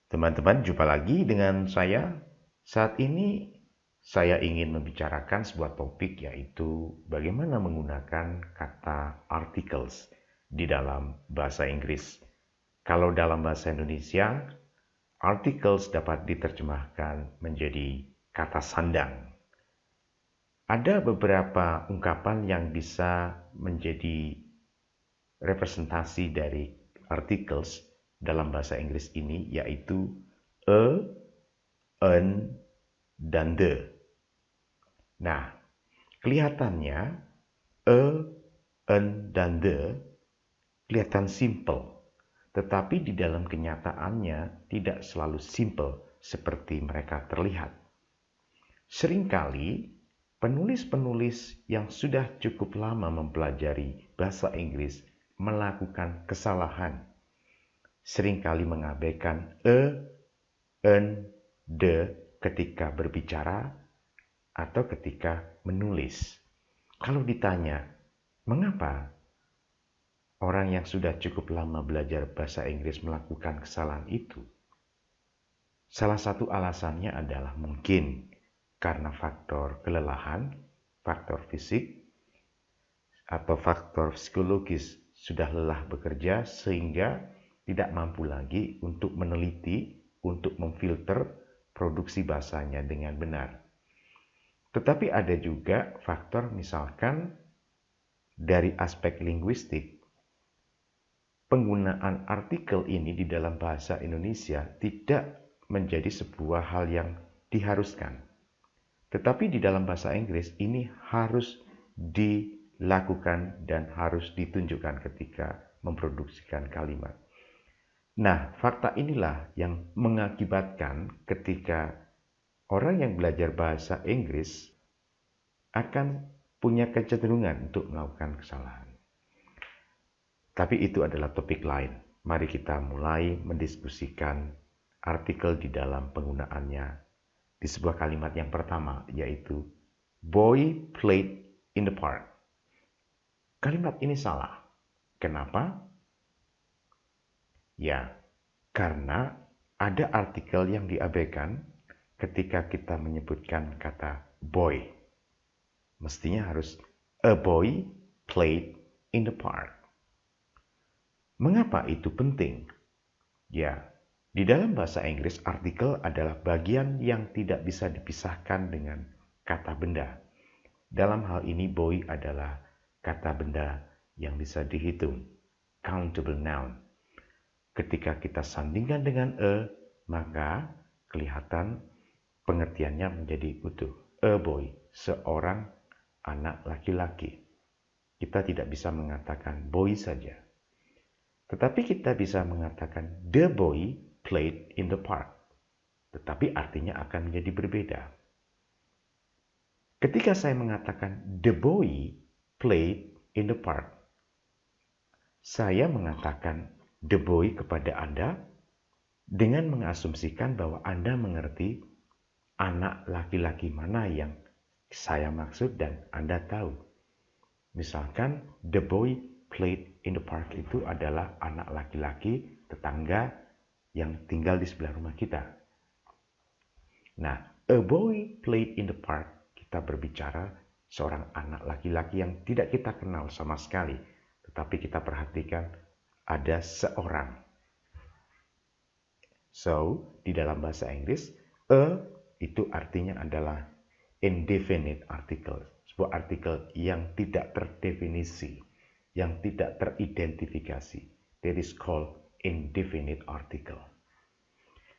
Teman-teman, jumpa lagi dengan saya. Saat ini saya ingin membicarakan sebuah topik, yaitu bagaimana menggunakan kata articles di dalam bahasa Inggris. Kalau dalam bahasa Indonesia, articles dapat diterjemahkan menjadi kata sandang. Ada beberapa ungkapan yang bisa menjadi representasi dari articles dalam bahasa Inggris ini, yaitu a, an, dan the. Nah, kelihatannya a, an, dan the kelihatan simple, tetapi di dalam kenyataannya tidak selalu simple seperti mereka terlihat. Seringkali penulis-penulis yang sudah cukup lama mempelajari bahasa Inggris melakukan kesalahan. Seringkali mengabaikan a, an, the ketika berbicara atau ketika menulis. Kalau ditanya, mengapa orang yang sudah cukup lama belajar bahasa Inggris melakukan kesalahan itu? Salah satu alasannya adalah mungkin karena faktor kelelahan, faktor fisik, atau faktor psikologis, sudah lelah bekerja sehingga tidak mampu lagi untuk meneliti, untuk memfilter produksi bahasanya dengan benar. Tetapi ada juga faktor misalkan dari aspek linguistik. Penggunaan artikel ini di dalam bahasa Indonesia tidak menjadi sebuah hal yang diharuskan. Tetapi di dalam bahasa Inggris ini harus dilakukan dan harus ditunjukkan ketika memproduksikan kalimat. Nah, fakta inilah yang mengakibatkan ketika orang yang belajar bahasa Inggris akan punya kecenderungan untuk melakukan kesalahan. Tapi itu adalah topik lain. Mari kita mulai mendiskusikan artikel di dalam penggunaannya di sebuah kalimat yang pertama, yaitu boy played in the park. Kalimat ini salah. Kenapa? Ya, karena ada artikel yang diabaikan ketika kita menyebutkan kata boy. Mestinya harus a boy played in the park. Mengapa itu penting? Ya, di dalam bahasa Inggris artikel adalah bagian yang tidak bisa dipisahkan dengan kata benda. Dalam hal ini boy adalah kata benda yang bisa dihitung, countable noun. Ketika kita sandingkan dengan maka kelihatan pengertiannya menjadi utuh. A boy, seorang anak laki-laki. Kita tidak bisa mengatakan boy saja. Tetapi kita bisa mengatakan the boy played in the park. Tetapi artinya akan menjadi berbeda. Ketika saya mengatakan the boy played in the park, saya mengatakan the boy kepada Anda dengan mengasumsikan bahwa Anda mengerti anak laki-laki mana yang saya maksud dan Anda tahu. Misalkan the boy played in the park itu adalah anak laki-laki tetangga yang tinggal di sebelah rumah kita. Nah, a boy played in the park, kita berbicara seorang anak laki-laki yang tidak kita kenal sama sekali, tetapi kita perhatikan ada seorang. So, di dalam bahasa Inggris, a itu artinya adalah indefinite article, sebuah artikel yang tidak terdefinisi, yang tidak teridentifikasi. That is called indefinite article.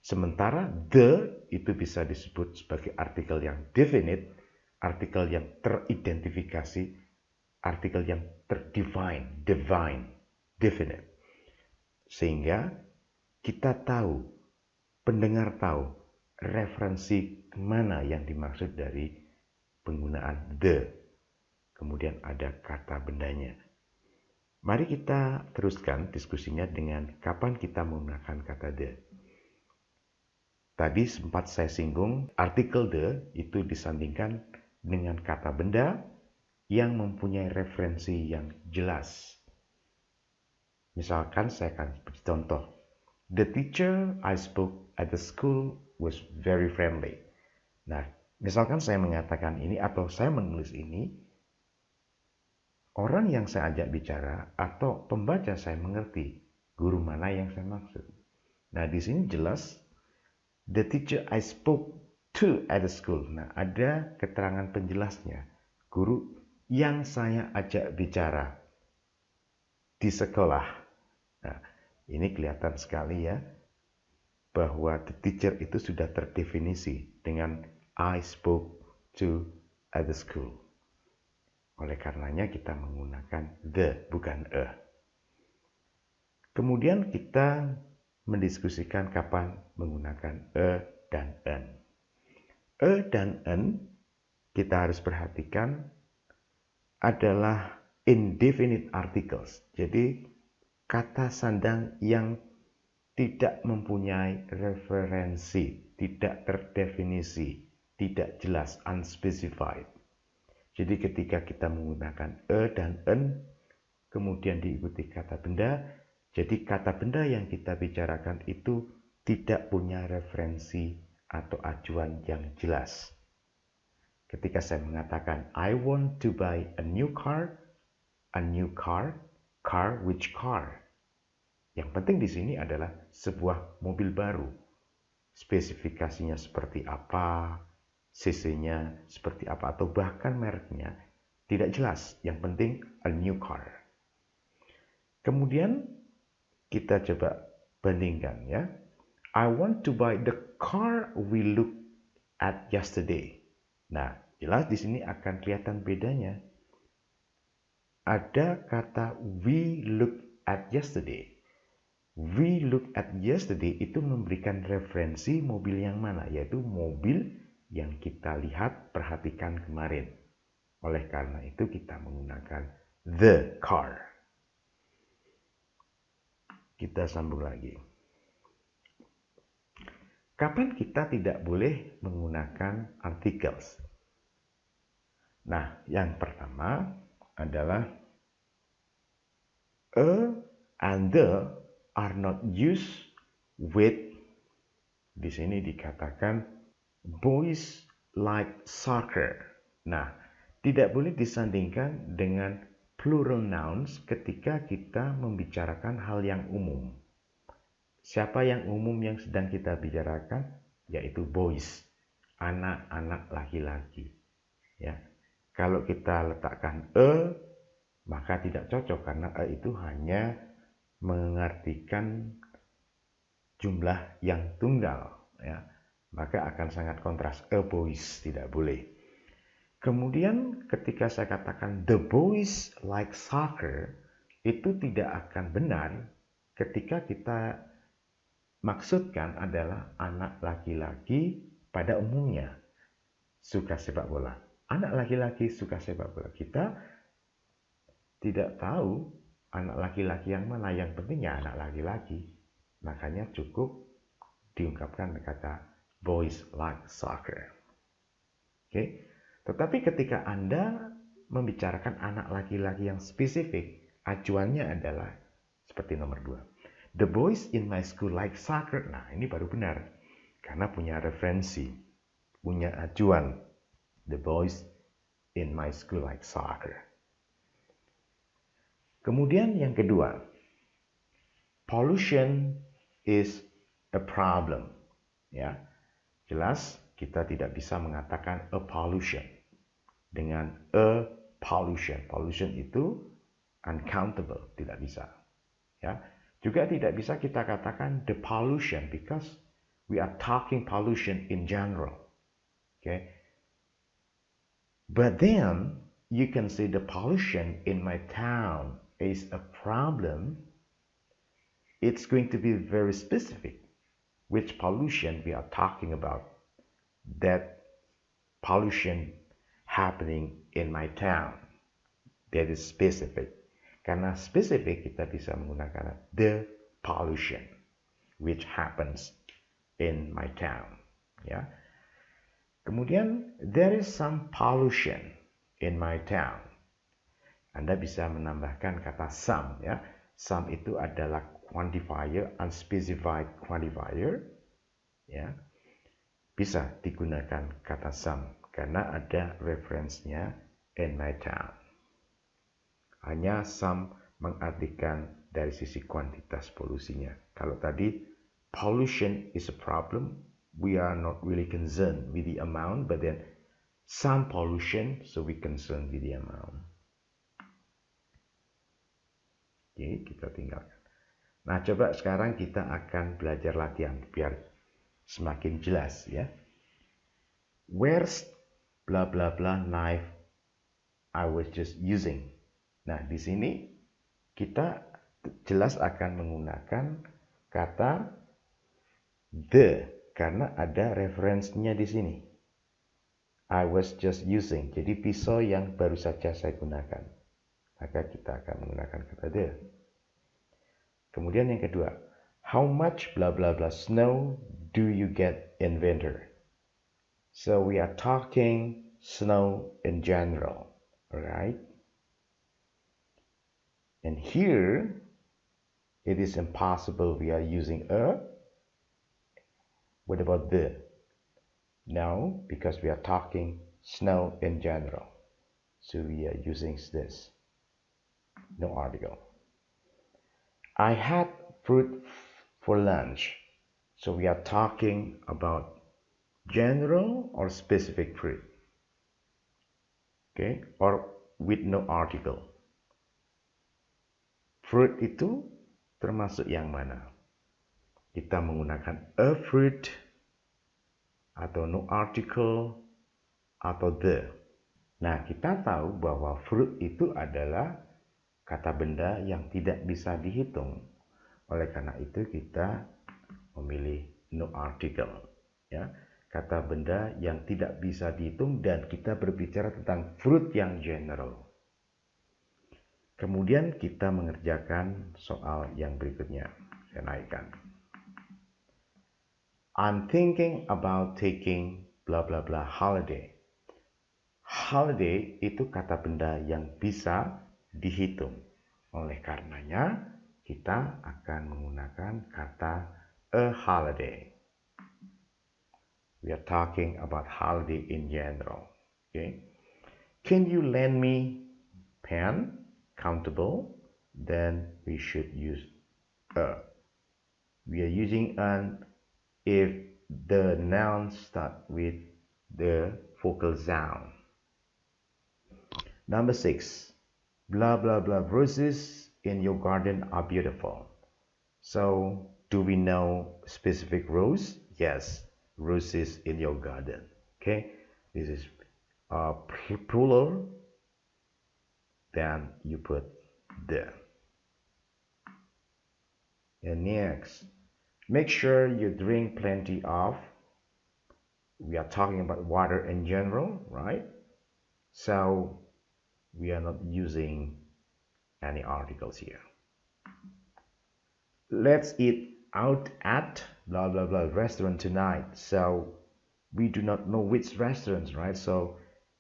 Sementara the itu bisa disebut sebagai artikel yang definite, artikel yang teridentifikasi, artikel yang terdefine, divine, definite. Sehingga kita tahu, pendengar tahu referensi mana yang dimaksud dari penggunaan the. Kemudian ada kata bendanya. Mari kita teruskan diskusinya dengan kapan kita menggunakan kata the. Tadi sempat saya singgung, artikel the itu disandingkan dengan kata benda yang mempunyai referensi yang jelas. Misalkan saya akan beri contoh. The teacher I spoke at the school was very friendly. Nah, misalkan saya mengatakan ini atau saya menulis ini, orang yang saya ajak bicara atau pembaca saya mengerti guru mana yang saya maksud. Nah, di sini jelas the teacher I spoke to at the school. Nah, ada keterangan penjelasnya. Guru yang saya ajak bicara di sekolah. Nah, ini kelihatan sekali ya bahwa the teacher itu sudah terdefinisi dengan I spoke to at the school. Oleh karenanya kita menggunakan the, bukan a. Kemudian kita mendiskusikan kapan menggunakan a dan an. A dan an kita harus perhatikan adalah indefinite articles. Jadi kata sandang yang tidak mempunyai referensi, tidak terdefinisi, tidak jelas, unspecified. Jadi ketika kita menggunakan a dan an, kemudian diikuti kata benda, jadi kata benda yang kita bicarakan itu tidak punya referensi atau acuan yang jelas. Ketika saya mengatakan, I want to buy a new car, car, which car? Yang penting di sini adalah sebuah mobil baru. Spesifikasinya seperti apa, cc-nya seperti apa, atau bahkan mereknya tidak jelas. Yang penting a new car. Kemudian kita coba bandingkan ya. I want to buy the car we looked at yesterday. Nah, jelas di sini akan kelihatan bedanya. Ada kata we looked at yesterday. We looked at yesterday itu memberikan referensi mobil yang mana, yaitu mobil yang kita lihat, perhatikan kemarin. Oleh karena itu kita menggunakan the car. Kita sambung lagi. Kapan kita tidak boleh menggunakan articles? Nah, yang pertama adalah a and the are not used with, di sini dikatakan boys like soccer. Nah, tidak boleh disandingkan dengan plural nouns ketika kita membicarakan hal yang umum. Siapa yang umum yang sedang kita bicarakan? Yaitu boys, anak-anak laki-laki. Ya, kalau kita letakkan a, maka tidak cocok karena a itu hanya mengartikan jumlah yang tunggal, ya, maka akan sangat kontras. A boys tidak boleh. Kemudian ketika saya katakan the boys like soccer, itu tidak akan benar ketika kita maksudkan adalah anak laki-laki pada umumnya suka sepak bola. Anak laki-laki suka sepak bola. Kita tidak tahu anak laki-laki yang mana, yang penting ya anak laki-laki. Makanya cukup diungkapkan kata boys like soccer. Oke. Tetapi ketika Anda membicarakan anak laki-laki yang spesifik, acuannya adalah seperti nomor 2. The boys in my school like soccer. Nah, ini baru benar. Karena punya referensi, punya acuan. The boys in my school like soccer. Kemudian yang kedua, pollution is a problem. Ya, jelas kita tidak bisa mengatakan a pollution dengan a pollution. Pollution itu uncountable, tidak bisa. Ya, juga tidak bisa kita katakan the pollution because we are talking pollution in general. Okay, but then you can say the pollution in my town is a problem. It's going to be very specific which pollution we are talking about. That pollution happening in my town. That is specific. Karena spesifik kita bisa menggunakan the pollution which happens in my town. Ya. Kemudian there is some pollution in my town. Anda bisa menambahkan kata some, ya. Some itu adalah quantifier, unspecified quantifier, ya, bisa digunakan kata some karena ada referensinya in my town. Hanya some mengartikan dari sisi kuantitas polusinya. Kalau tadi pollution is a problem, we are not really concerned with the amount, but then some pollution, so we concerned with the amount. Oke, kita tinggalkan. Nah, coba sekarang kita akan belajar latihan biar semakin jelas ya. Where's blah blah blah knife I was just using. Nah, di sini kita jelas akan menggunakan kata the karena ada referensinya di sini. I was just using. Jadi pisau yang baru saja saya gunakan. Maka kita akan menggunakan kata the. Kemudian yang kedua, how much blah blah blah snow do you get in winter? So we are talking snow in general, alright? And here, it is impossible we are using a. What about the? No, because we are talking snow in general. So we are using this. No article. I had fruit for lunch. So we are talking about general or specific fruit. Okay, or with no article. Fruit itu termasuk yang mana? Kita menggunakan a fruit atau no article atau the. Nah, kita tahu bahwa fruit itu adalah kata benda yang tidak bisa dihitung. Oleh karena itu kita memilih no article. Ya, kata benda yang tidak bisa dihitung dan kita berbicara tentang fruit yang general. Kemudian kita mengerjakan soal yang berikutnya. Saya naikkan. I'm thinking about taking blah blah blah holiday. Holiday itu kata benda yang bisa dihitung. Oleh karenanya, kita akan menggunakan kata a holiday. We are talking about holiday in general. Okay? Can you lend me pen? Countable. Then we should use a. We are using an if the noun start with the vocal sound. Number 6. Blah blah blah roses in your garden are beautiful. So, do we know specific rose? Yes, roses in your garden. Okay, this is plural. Then you put the. And next, make sure you drink plenty of. We are talking about water in general, right? So we are not using any articles here. Let's eat out at blah blah blah restaurant tonight. So we do not know which restaurants, right? So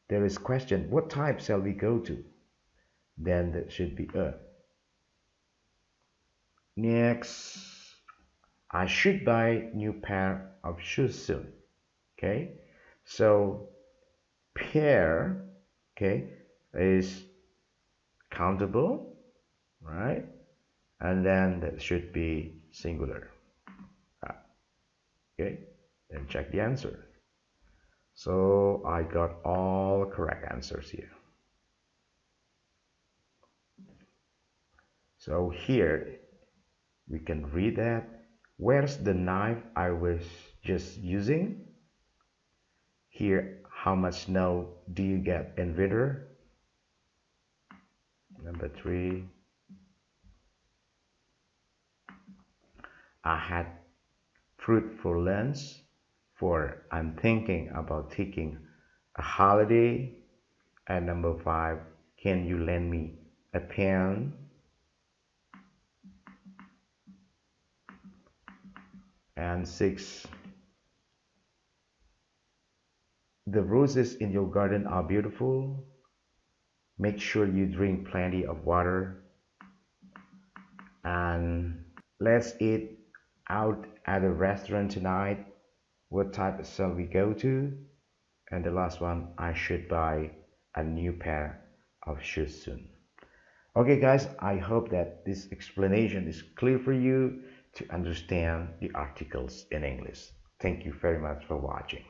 there is question, what type shall we go to? Then that should be a. Next, I should buy new pair of shoes soon. Okay, so pair, okay, is countable, right? And then that should be singular. Okay, then check the answer. So I got all correct answers here. So here we can read that. Where's the knife I was just using? Here, how much snow do you get in winter? Number 3. I had fruit for lunch. 4. I'm thinking about taking a holiday. And number 5. Can you lend me a pen? And 6. The roses in your garden are beautiful. Make sure you drink plenty of water. And let's eat out at a restaurant tonight. What type shall we go to? And the last one, I should buy a new pair of shoes soon. Okay guys, I hope that this explanation is clear for you to understand the articles in English. Thank you very much for watching.